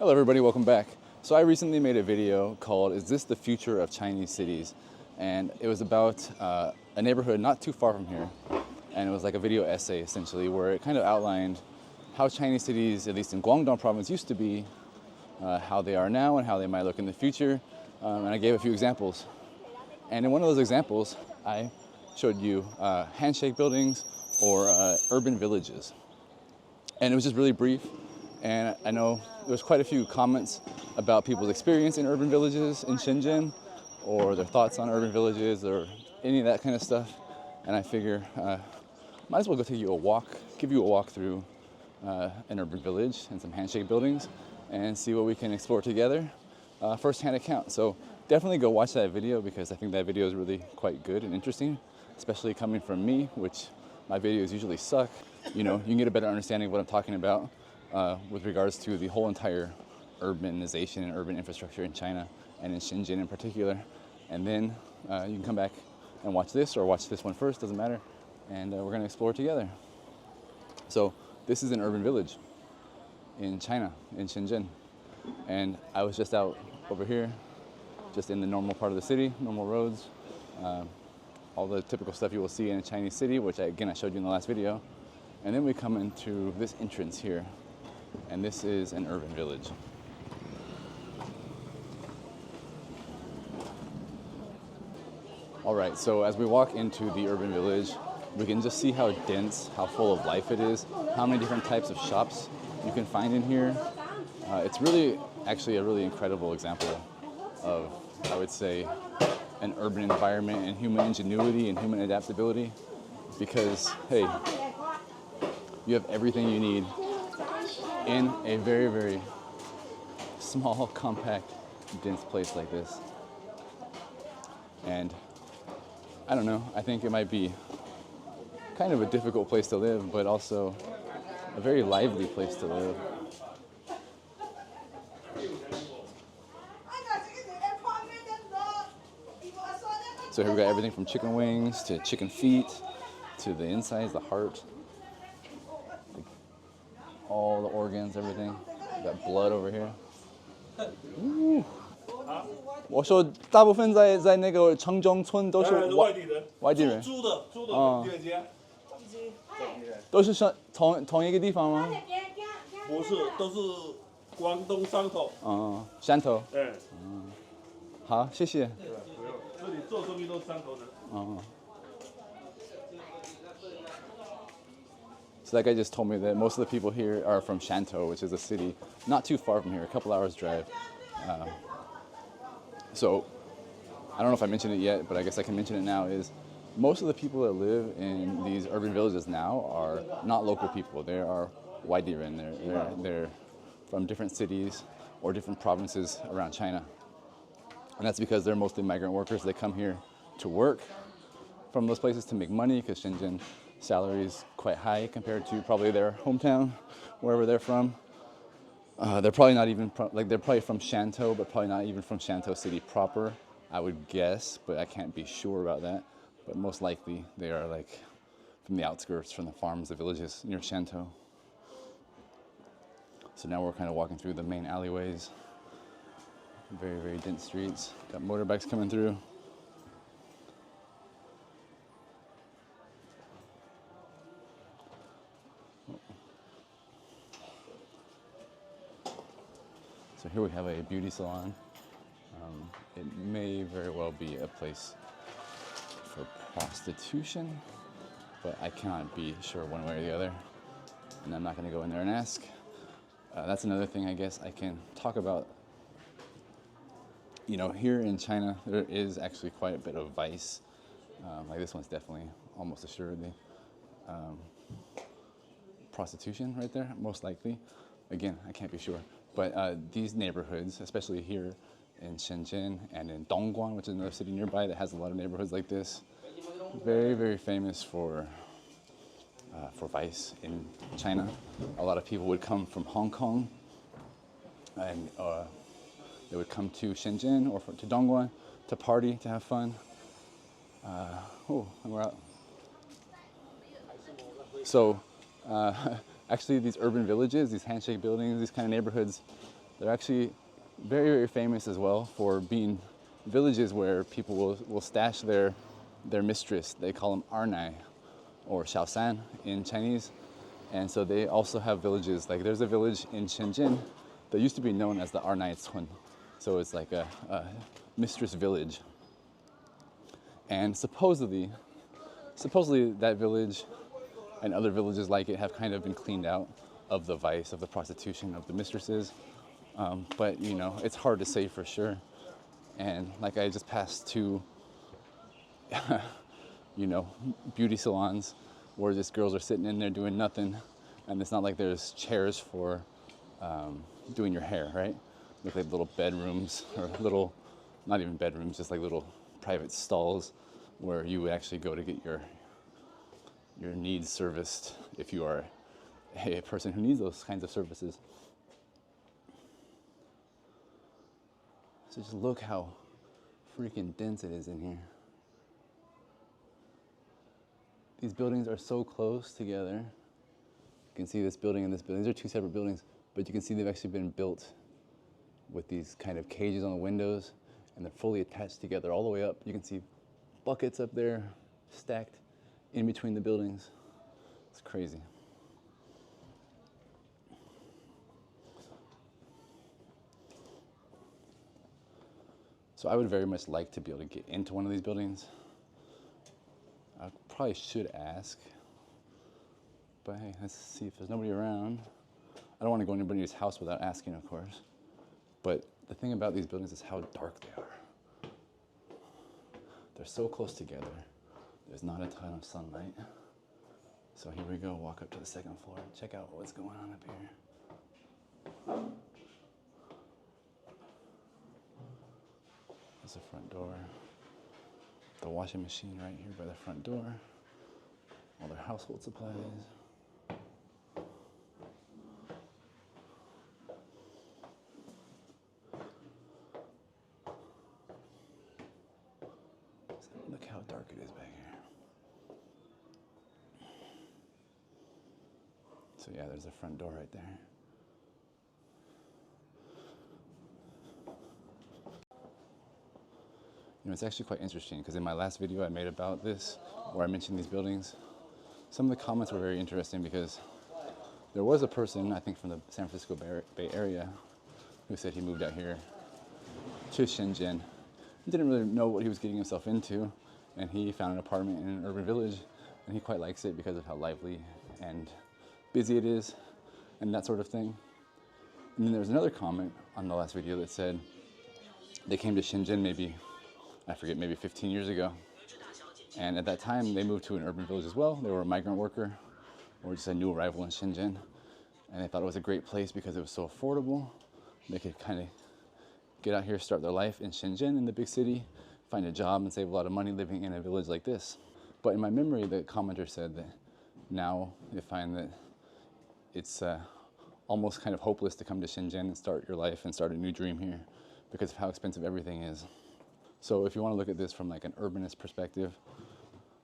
Hello everybody, welcome back. So I recently made a video called "Is This the Future of Chinese Cities?" And it was about a neighborhood not too far from here. And it was like a video essay essentially where it kind of outlined how Chinese cities, at least in Guangdong province, used to be, how they are now and how they might look in the future. And I gave a few examples. And in one of those examples, I showed you handshake buildings or urban villages. And it was just really brief. And I know there was quite a few comments about people's experience in urban villages in Shenzhen, or their thoughts on urban villages, or any of that kind of stuff. And I figure, might as well go take you a walk, give you a walk through an urban village and some handshake buildings, and see what we can explore together, first-hand account. So definitely go watch that video, because I think that video is really quite good and interesting, especially coming from me, which my videos usually suck. You know, you can get a better understanding of what I'm talking about with regards to the whole entire urbanization and urban infrastructure in China and in Shenzhen in particular. And then you can come back and watch this, or watch this one first, doesn't matter. And we're gonna explore together. So this is an urban village in China, in Shenzhen. And I was just out over here, just in the normal part of the city, normal roads, all the typical stuff you will see in a Chinese city, which again I showed you in the last video. And then we come into this entrance here, and this is an urban village. All right, so as we walk into the urban village, we can just see how dense, how full of life it is, how many different types of shops you can find in here. It's really, actually a really incredible example of, I would say, an urban environment and human ingenuity and human adaptability, because, hey, you have everything you need in a very, very small, compact, dense place like this. And I don't know, I think it might be kind of a difficult place to live, but also a very lively place to live. So here we got everything from chicken wings to chicken feet to the insides, the heart, all the organs, everything. We got blood over here. 我说大部分在那个城中村都是外地人，租的店家，都是同一个地方吗？不是，都是广东汕头。汕头。对。好，谢谢。这里做生意都是汕头人。So that guy just told me that most of the people here are from Shantou, which is a city not too far from here, a couple hours drive. So I don't know if I mentioned it yet, but I guess I can mention it now, is most of the people that live in these urban villages now are not local people. They are Waidiren. They're from different cities or different provinces around China. And that's because they're mostly migrant workers. They come here to work from those places to make money, because Shenzhen salary is quite high compared to probably their hometown, wherever they're from. They're probably not even, they're probably from Shantou, but probably not even from Shantou city proper, I would guess, but I can't be sure about that. But most likely they are like from the outskirts, from the farms, the villages near Shantou. So now we're kind of walking through the main alleyways. Very, very dense streets. Got motorbikes coming through. So here we have a beauty salon. It may very well be a place for prostitution, but I cannot be sure one way or the other. And I'm not going to go in there and ask. That's another thing I guess I can talk about. You know, here in China, there is actually quite a bit of vice. Like this one's definitely, almost assuredly, prostitution right there, most likely. Again, I can't be sure. But these neighborhoods, especially here in Shenzhen and in Dongguan, which is another city nearby that has a lot of neighborhoods like this, very, very famous for vice in China. A lot of people would come from Hong Kong, and they would come to Shenzhen or to Dongguan to party, to have fun. And we're out. So actually these urban villages, these handshake buildings, these kind of neighborhoods, They're actually very, very famous as well for being villages where people will stash their mistress. They call them arnai or xiaosan in Chinese. And so they also have villages. Like there's a village in Shenzhen that used to be known as the arnai cun. So it's like a mistress village. And supposedly that village and other villages like it have kind of been cleaned out of the vice, of the prostitution of the mistresses. But you know, it's hard to say for sure. And like I just passed two, you know, beauty salons where just girls are sitting in there doing nothing. And it's not like there's chairs for doing your hair, right? Look like little bedrooms or little, not even bedrooms, just like little private stalls where you would actually go to get your needs serviced if you are a person who needs those kinds of services. So just look how freaking dense it is in here. These buildings are so close together. You can see this building and this building. These are two separate buildings, but you can see they've actually been built with these kind of cages on the windows, and they're fully attached together all the way up. You can see buckets up there stacked in between the buildings. It's crazy. So I would very much like to be able to get into one of these buildings. I probably should ask, but hey, let's see if there's nobody around. I don't want to go into anybody's house without asking, of course. But the thing about these buildings is how dark they are. They're so close together. There's not a ton of sunlight. So here we go, walk up to the second floor, check out what's going on up here. There's the front door. The washing machine right here by the front door. All their household supplies. Look how dark it is back here. So yeah, there's the front door right there. You know, it's actually quite interesting because in my last video I made about this, where I mentioned these buildings, some of the comments were very interesting because there was a person, I think from the San Francisco Bay Area, who said he moved out here to Shenzhen. He didn't really know what he was getting himself into, and he found an apartment in an urban village, and he quite likes it because of how lively and busy it is, and that sort of thing. And then there was another comment on the last video that said they came to Shenzhen maybe 15 years ago. And at that time, they moved to an urban village as well. They were a migrant worker or just a new arrival in Shenzhen. And they thought it was a great place because it was so affordable. They could kind of get out here, start their life in Shenzhen, in the big city, find a job and save a lot of money living in a village like this. But in my memory, the commenter said that now they find that it's almost kind of hopeless to come to Shenzhen and start your life and start a new dream here because of how expensive everything is. So if you want to look at this from like an urbanist perspective,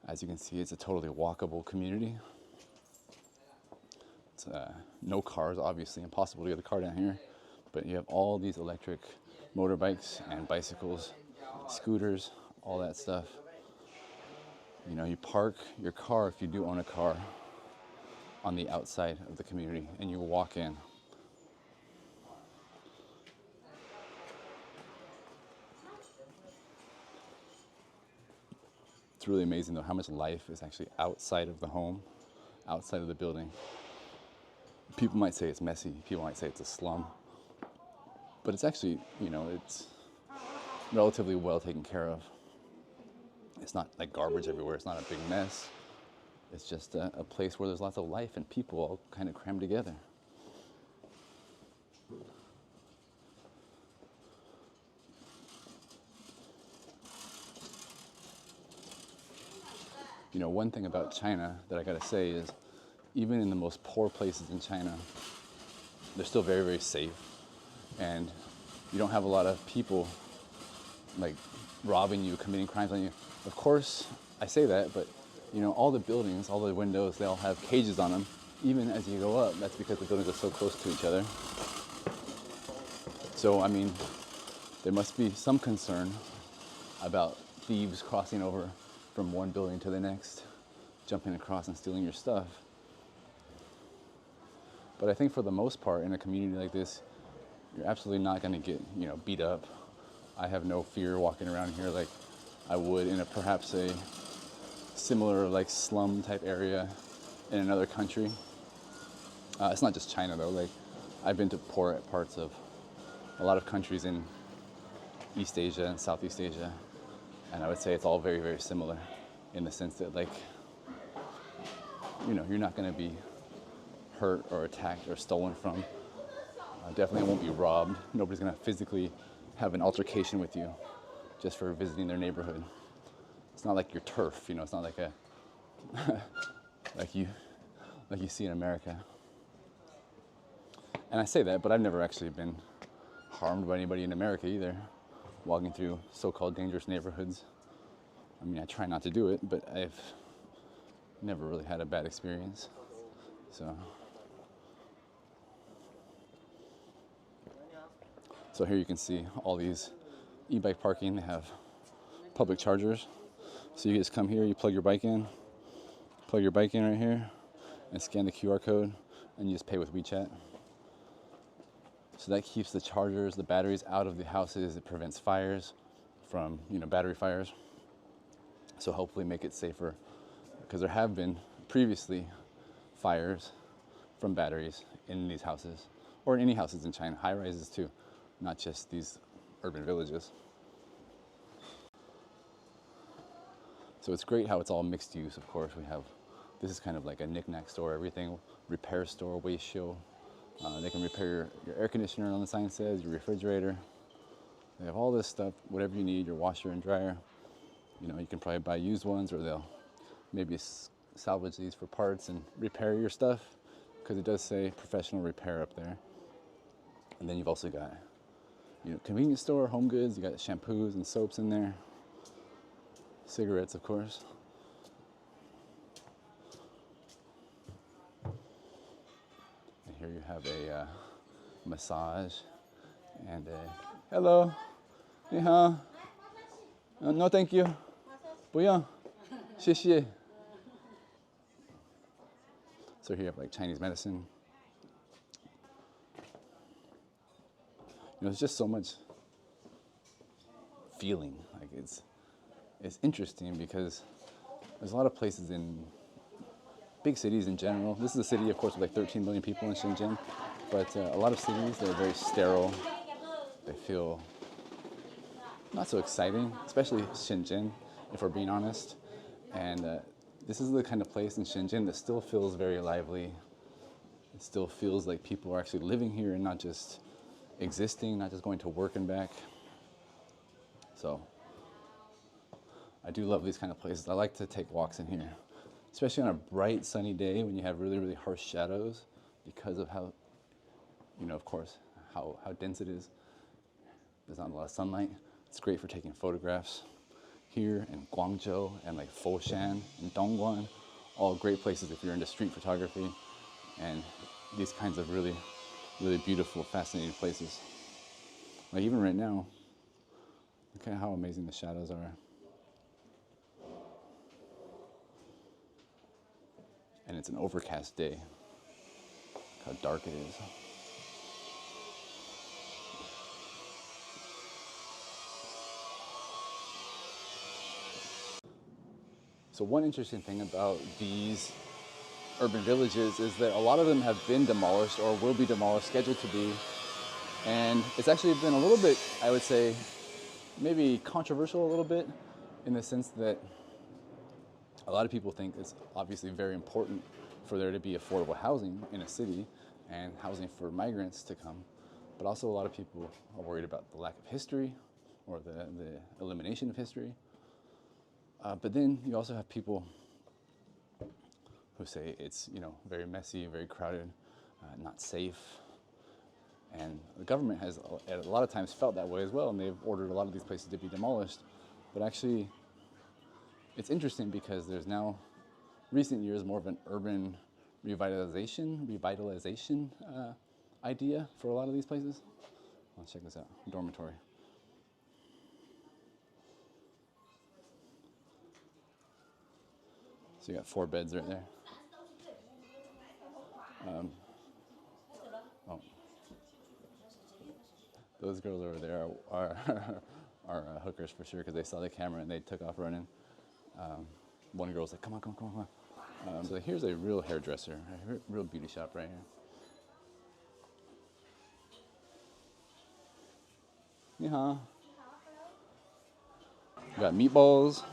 as you can see, it's a totally walkable community. It's no cars, obviously, impossible to get a car down here. But you have all these electric motorbikes and bicycles, scooters, all that stuff. You know, you park your car, if you do own a car, on the outside of the community and you walk in. It's really amazing though how much life is actually outside of the home, outside of the building. People might say it's messy, people might say it's a slum, but it's actually, you know, it's relatively well taken care of. It's not like garbage everywhere, it's not a big mess. It's just a place where there's lots of life and people all kind of crammed together. You know, one thing about China that I gotta say is, even in the most poor places in China, they're still very, very safe. And you don't have a lot of people like robbing you, committing crimes on you. Of course, I say that, but you know, all the buildings, all the windows, they all have cages on them. Even as you go up, that's because the buildings are so close to each other. So, I mean, there must be some concern about thieves crossing over from one building to the next, jumping across and stealing your stuff. But I think for the most part, in a community like this, you're absolutely not going to get, beat up. I have no fear walking around here like I would in perhaps a similar like slum type area in another country. It's not just China though. Like, I've been to poor parts of a lot of countries in East Asia and Southeast Asia, and I would say it's all very, very similar in the sense that, like, you're not going to be hurt or attacked or stolen from. Definitely won't be robbed. Nobody's going to physically have an altercation with you just for visiting their neighborhood. It's not like your turf, it's not like a like you see in America. And I say that, but I've never actually been harmed by anybody in America either, walking through so-called dangerous neighborhoods. I mean, I try not to do it, but I've never really had a bad experience. So here you can see all these e-bike parking. They have public chargers. So you just come here, you plug your bike in right here, and scan the QR code, and you just pay with WeChat. So that keeps the chargers, the batteries out of the houses. It prevents fires from, battery fires. So hopefully make it safer, because there have been previously fires from batteries in these houses, or in any houses in China, high rises too, not just these urban villages. So it's great how it's all mixed use. Of course, this is kind of like a knick-knack store, everything, repair store, waste show. They can repair your air conditioner, on the sign says, your refrigerator. They have all this stuff, whatever you need, your washer and dryer. You can probably buy used ones, or they'll maybe salvage these for parts and repair your stuff, because it does say professional repair up there. And then you've also got, convenience store, home goods. You got shampoos and soaps in there. Cigarettes, of course. And here you have a massage and a hello, 你好, no thank you, 不用, 谢谢. So here you have like Chinese medicine. It's just so much feeling. Like, it's interesting because there's a lot of places in big cities in general. This is a city, of course, with like 13 million people in Shenzhen, but a lot of cities, they're very sterile. They feel not so exciting, especially Shenzhen, if we're being honest. And this is the kind of place in Shenzhen that still feels very lively. It still feels like people are actually living here and not just existing, not just going to work and back. So I do love these kind of places. I like to take walks in here, especially on a bright, sunny day when you have really, really harsh shadows because of how, of course, how dense it is. There's not a lot of sunlight. It's great for taking photographs here in Guangzhou and like Foshan and Dongguan, all great places if you're into street photography and these kinds of really, really beautiful, fascinating places. Like even right now, look at how amazing the shadows are. And it's an overcast day. Look how dark it is. So one interesting thing about these urban villages is that a lot of them have been demolished or will be demolished, scheduled to be. And it's actually been a little bit, I would say, maybe controversial a little bit, in the sense that a lot of people think it's obviously very important for there to be affordable housing in a city and housing for migrants to come. But also a lot of people are worried about the lack of history or the elimination of history. But then you also have people who say it's, very messy, very crowded, not safe. And the government has at a lot of times felt that way as well, and they've ordered a lot of these places to be demolished. But actually, it's interesting because there's now, recent years, more of an urban revitalization idea for a lot of these places. Let's check this out. Dormitory. So you got 4 beds right there. Oh, those girls over there are are hookers for sure because they saw the camera and they took off running. One girl's like, "Come on, come on, come on, come on." So here's a real hairdresser, a real beauty shop right here. Ni hao. We got meatballs.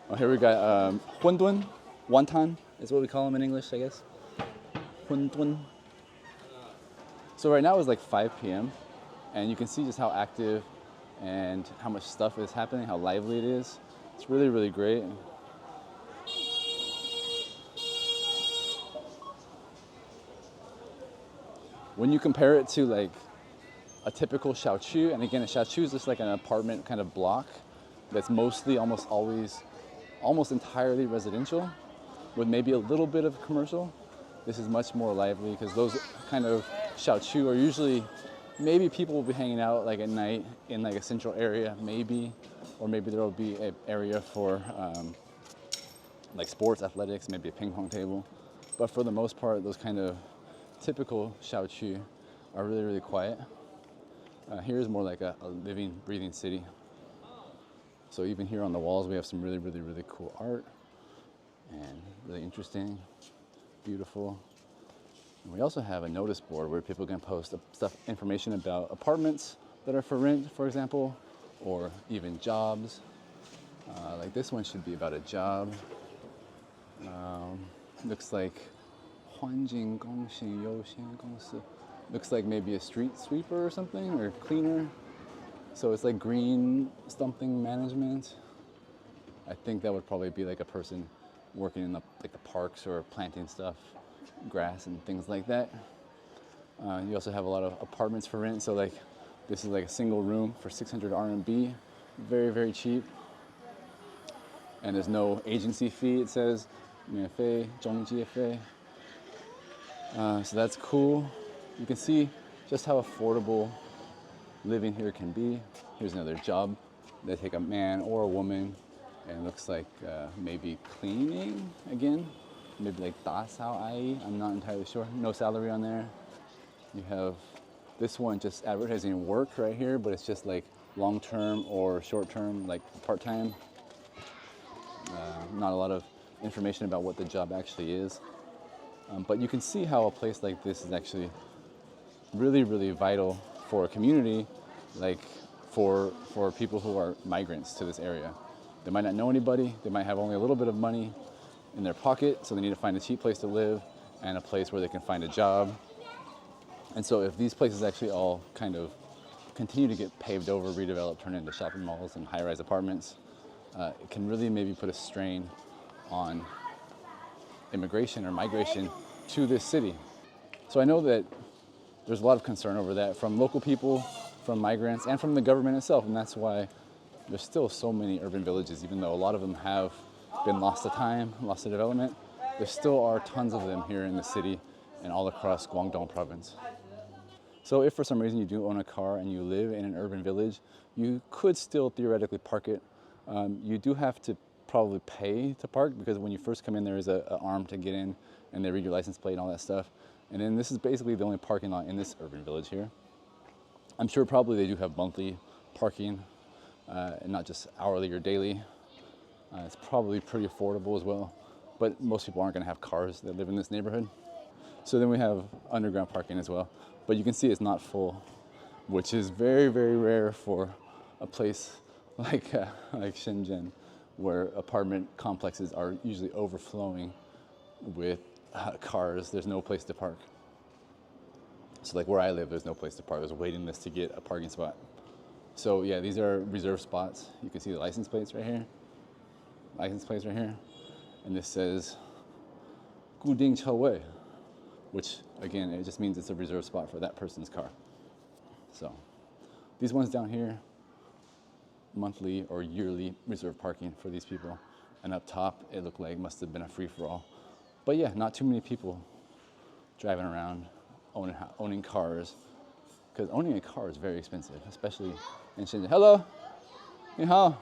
Oh, here we got huandun, wonton is what we call them in English, I guess. Huandun. So right now it's like 5 p.m. and you can see just how active and how much stuff is happening, how lively it is. It's really, really great. When you compare it to like a typical xiaoqu, and again, a xiaoqu is just like an apartment kind of block that's mostly, almost always, almost entirely residential with maybe a little bit of commercial. This is much more lively because those kind of xiaoqu are usually, maybe people will be hanging out like at night in like a central area, maybe, or maybe there will be an area for like sports, athletics, maybe a ping pong table. But for the most part, those kind of typical xiaoqu are really, really quiet. Here's more like a living, breathing city. So even here on the walls, we have some really, really, really cool art and really interesting, beautiful. And we also have a notice board where people can post stuff, information about apartments that are for rent, for example, or even jobs. Like this one should be about a job. Looks like looks like maybe a street sweeper or something, or cleaner. So it's like green something management. I think that would probably be like a person working in the parks or planting stuff, grass and things like that. You also have a lot of apartments for rent. So like this is like a single room for 600 RMB, very, very cheap. And there's no agency fee, it says. So that's cool. You can see just how affordable living here can be. Here's another job. They take a man or a woman, and it looks like maybe cleaning again. Maybe like da sao ai, I'm not entirely sure. No salary on there. You have this one just advertising work right here, but it's just like long-term or short-term, like part-time. Not a lot of information about what the job actually is. But you can see how a place like this is actually really, really vital for a community, like for people who are migrants to this area. They might not know anybody, they might have only a little bit of money in their pocket, so they need to find a cheap place to live and a place where they can find a job. And so if these places actually all kind of continue to get paved over, redeveloped, turned into shopping malls and high-rise apartments, it can really maybe put a strain on immigration or migration to this city. So I know that there's a lot of concern over that from local people, from migrants, and from the government itself, and that's why there's still so many urban villages, even though a lot of them have been lost to time, lost to development. There still are tons of them here in the city and all across Guangdong province. So if for some reason you do own a car and you live in an urban village, you could still theoretically park it. You do have to probably pay to park because when you first come in, there is an arm to get in and they read your license plate and all that stuff. And then this is basically the only parking lot in this urban village here. I'm sure probably they do have monthly parking and not just hourly or daily. It's probably pretty affordable as well, but most people aren't going to have cars that live in this neighborhood. So then we have underground parking as well, but you can see it's not full, which is very, very rare for a place like Shenzhen, where apartment complexes are usually overflowing with cars. There's no place to park. So like where I live, there's no place to park. There's a waiting list to get a parking spot. So yeah, these are reserved spots. You can see the license plates right here. License plates right here. And this says 固定车位, which again, it just means it's a reserved spot for that person's car. So these ones down here, monthly or yearly reserved parking for these people. And up top, it looked like it must have been a free-for-all. But yeah, not too many people driving around, owning cars because owning a car is very expensive, especially in Shenzhen. Hello, 你好.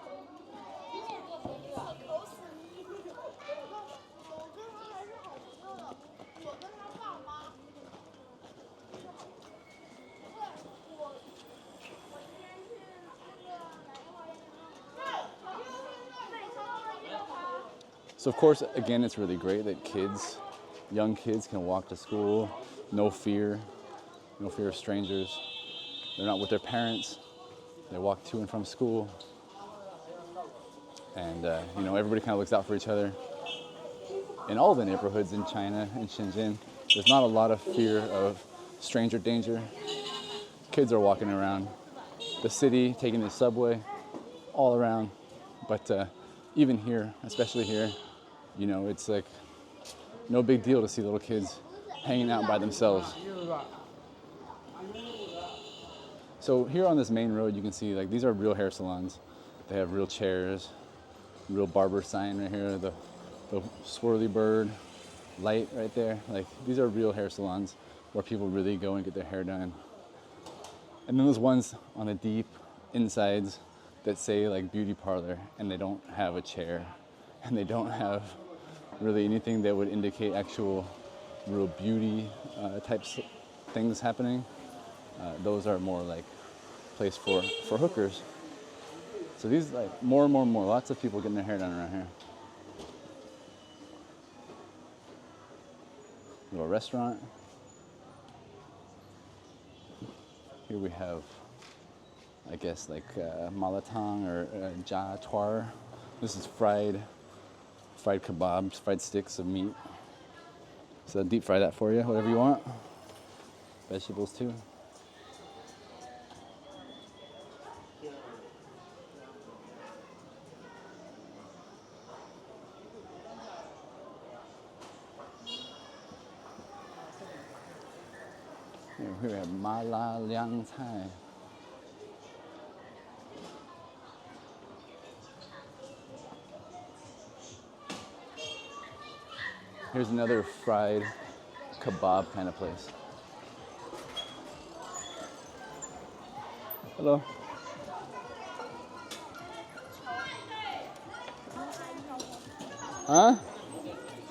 So of course, again, it's really great that young kids can walk to school, no fear of strangers. They're not with their parents. They walk to and from school. And, everybody kind of looks out for each other. In all the neighborhoods in China and Shenzhen, there's not a lot of fear of stranger danger. Kids are walking around the city, taking the subway, all around. But even here, especially here, it's like no big deal to see little kids hanging out by themselves. So here on this main road, you can see these are real hair salons. They have real chairs, real barber sign right here, the swirly bird light right there. These are real hair salons where people really go and get their hair done. And then those ones on the deep insides that say beauty parlor, and they don't have a chair, and they don't have really anything that would indicate actual real beauty types things happening. Those are more place for hookers. So these more and more, lots of people getting their hair done around here. Little restaurant. Here we have, I guess malatang or jia tuar. This is fried kebabs, fried sticks of meat. So I'll deep fry that for you, whatever you want. Vegetables too. Here we have mala liang cai. Here's another fried kebab kind of place. Hello. Huh?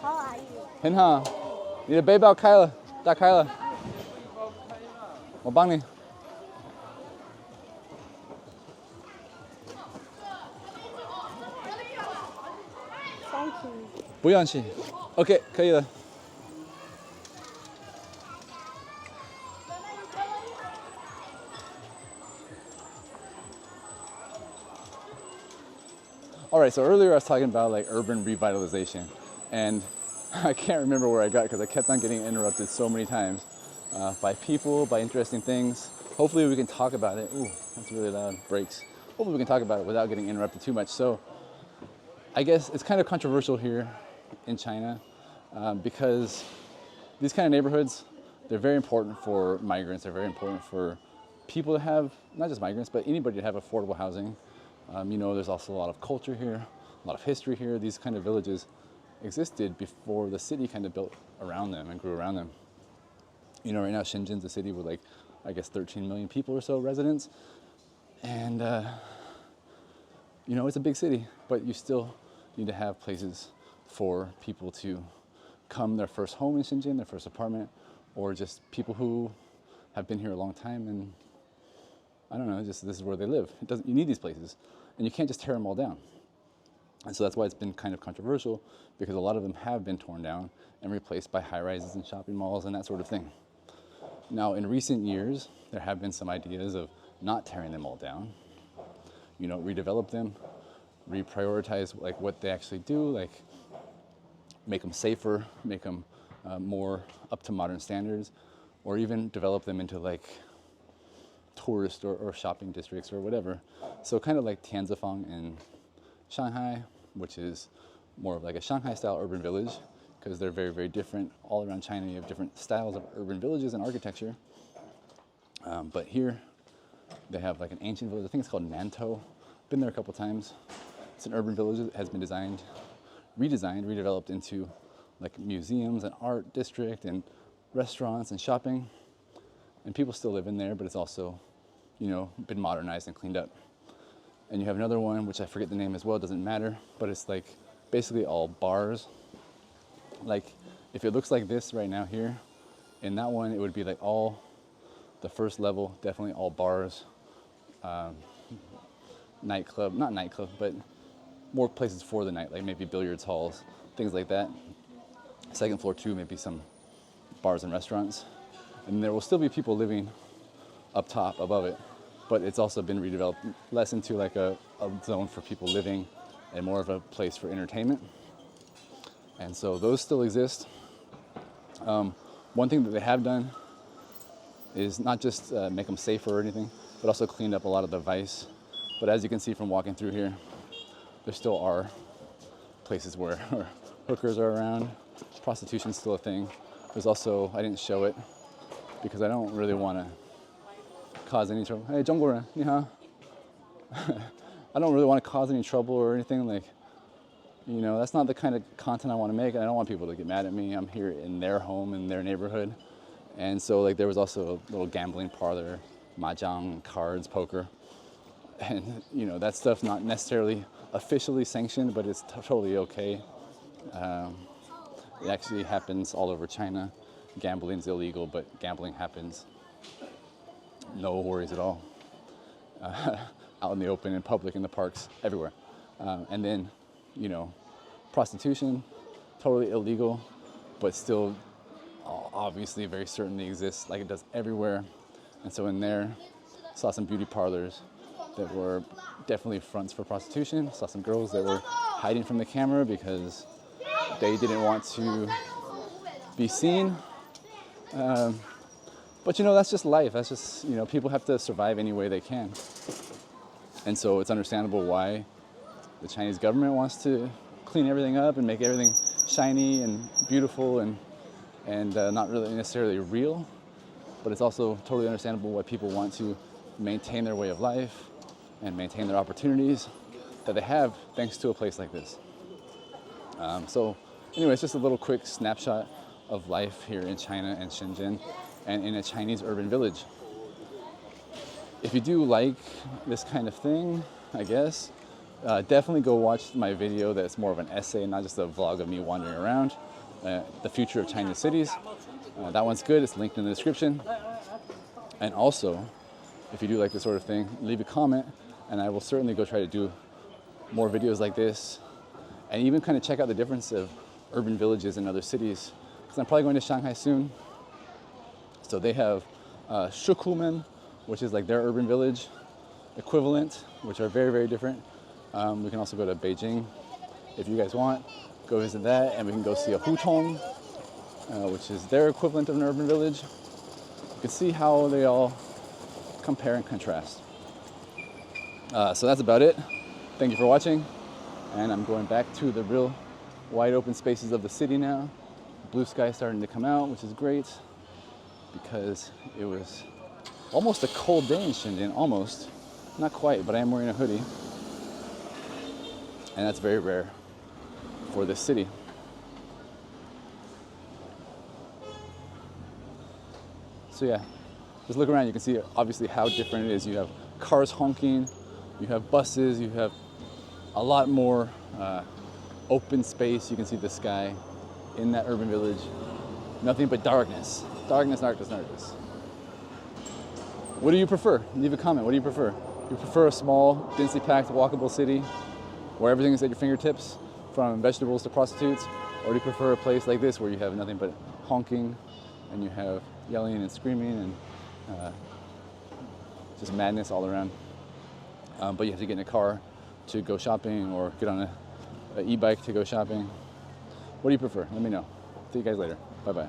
How are you? 很好。你的背包开了，打开了。我帮你。Thank you. 不用谢。OK， 可以了。All right, so earlier I was talking about urban revitalization, and I can't remember where I got because I kept on getting interrupted so many times by people, by interesting things. Hopefully we can talk about it. Ooh, that's really loud, brakes. Hopefully we can talk about it without getting interrupted too much. So I guess it's kind of controversial here in China because these kind of neighborhoods, they're very important for migrants. They're very important for people to have, not just migrants, but anybody to have affordable housing. There's also a lot of culture here, a lot of history here. These kind of villages existed before the city kind of built around them and grew around them. Right now Shenzhen's a city with 13 million people or so residents. And, it's a big city, but you still need to have places for people to come their first home in Shenzhen, their first apartment, or just people who have been here a long time and I don't know, just this is where they live. You need these places, and you can't just tear them all down. And so that's why it's been kind of controversial, because a lot of them have been torn down and replaced by high-rises and shopping malls and that sort of thing. Now, in recent years, there have been some ideas of not tearing them all down, redevelop them, reprioritize what they actually do, make them safer, make them more up to modern standards, or even develop them into tourist or shopping districts or whatever. So kind of like Tianzifang in Shanghai, which is more of a Shanghai-style urban village, because they're very, very different. All around China, you have different styles of urban villages and architecture. But here, they have an ancient village. I think it's called Nantou. Been there a couple times. It's an urban village that has been redeveloped into museums and art district and restaurants and shopping. and people still live in there, but it's also, you know, been modernized and cleaned up. And you have another one, which I forget the name as well, it doesn't matter, but it's like basically all bars. Like if it looks like this right now here, in that one, it would be like all the first level, definitely all bars, nightclub, not nightclub, but more places for the night, like maybe billiards halls, things like that. Second floor too, maybe some bars and restaurants. And there will still be people living up top above it, but it's also been redeveloped less into like a zone for people living and more of a place for entertainment. And so those still exist. One thing that they have done is not just make them safer or anything, but also cleaned up a lot of the vice. But as you can see from walking through here, there still are places where hookers are around. Prostitution's still a thing. There's also, I didn't show it because I don't really want to cause any trouble. Hey, 中国人,你好. I don't really want to cause any trouble or anything. Like, you know, that's not the kind of content I want to make, and I don't want people to get mad at me. I'm here in their home, in their neighborhood. And so, like, there was also a little gambling parlor, mahjong, cards, poker. And, you know, that stuff's not necessarily officially sanctioned, but it's totally okay. It actually happens all over China. Gambling's illegal, but gambling happens. No worries at all. Out in the open, in public, in the parks, everywhere. And then, you know, prostitution, totally illegal, but still obviously very certainly exists like it does everywhere. And so in there, saw some beauty parlors that were definitely fronts for prostitution. Saw some girls that were hiding from the camera because they didn't want to be seen. But you know, that's just life. That's just, you know, people have to survive any way they can. And so it's understandable why the Chinese government wants to clean everything up and make everything shiny and beautiful and not really necessarily real. But it's also totally understandable why people want to maintain their way of life and maintain their opportunities that they have thanks to a place like this. So anyway, it's just a little quick snapshot of life here in China and Shenzhen and in a Chinese urban village. If you do like this kind of thing, I guess, definitely go watch my video that's more of an essay, not just a vlog of me wandering around. The Future of Chinese Cities. That one's good, it's linked in the description. And also, if you do like this sort of thing, leave a comment and I will certainly go try to do more videos like this and even kind of check out the difference of urban villages in other cities. Because I'm probably going to Shanghai soon. So they have Shukumen, which is like their urban village equivalent, which are very, very different. We can also go to Beijing if you guys want. Go visit that, and we can go see a hutong, which is their equivalent of an urban village. You can see how they all compare and contrast. So that's about it. Thank you for watching, and I'm going back to the real wide open spaces of the city now. Blue sky starting to come out, which is great because it was almost a cold day in Shenzhen, almost. Not quite, but I am wearing a hoodie. And that's very rare for this city. So yeah, just look around, you can see obviously how different it is. You have cars honking, you have buses, you have a lot more open space. You can see the sky in that urban village. Nothing but darkness. Darkness, darkness, darkness. What do you prefer? Leave a comment. What do you prefer? You prefer a small, densely packed, walkable city where everything is at your fingertips, from vegetables to prostitutes? Or do you prefer a place like this where you have nothing but honking and you have yelling and screaming and just madness all around? But you have to get in a car to go shopping or get on an e-bike to go shopping. What do you prefer? Let me know. See you guys later. Bye-bye.